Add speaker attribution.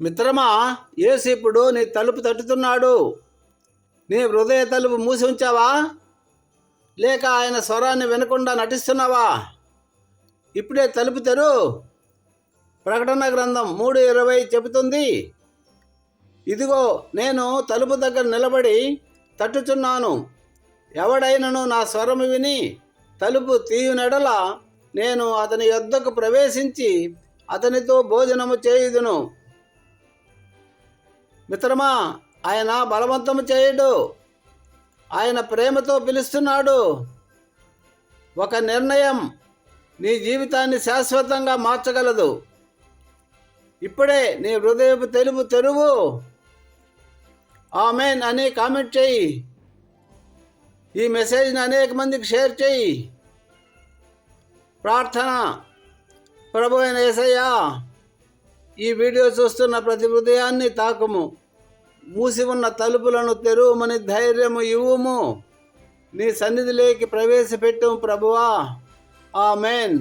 Speaker 1: మిత్రమా, యేసు ఇప్పుడు నీ తలుపు తట్టుతున్నాడు. నీ హృదయ తలుపు మూసి ఉంచావా, లేక ఆయన స్వరాన్ని వినకుండా నటిస్తున్నావా? ఇప్పుడే తలుపు తెరు. ప్రకటన గ్రంథం 3:20 చెబుతుంది, ఇదిగో నేను తలుపు దగ్గర నిలబడి తట్టుచున్నాను. ఎవడైనను నా స్వరము విని తలుపు తీయునెడల నేను అతని యొద్దకు ప్రవేశించి అతనితో భోజనము చేయుదును. మిత్రమా, ఆయన బలవంతము చేయడు. ఆయన ప్రేమతో పిలుస్తున్నాడు. ఒక నిర్ణయం నీ జీవితాన్ని శాశ్వతంగా మార్చగలదు. ఇప్పుడే నీ హృదయపు తెలుపు తెరువు. ఆమేన్ అని కామెంట్ చేయి. ఈ మెసేజ్ని అనేక మందికి షేర్ చేయి. ప్రార్థన. ప్రభు అయిన యేసయ్యా, ఈ వీడియో చూస్తున్న ప్రతి హృదయాన్ని తాకుము. మూసి ఉన్న తలుపులను తెరువమని ధైర్యము ఇవ్వుము. నీ సన్నిధిలోకి ప్రవేశపెట్టుము ప్రభువా. ఆమేన్.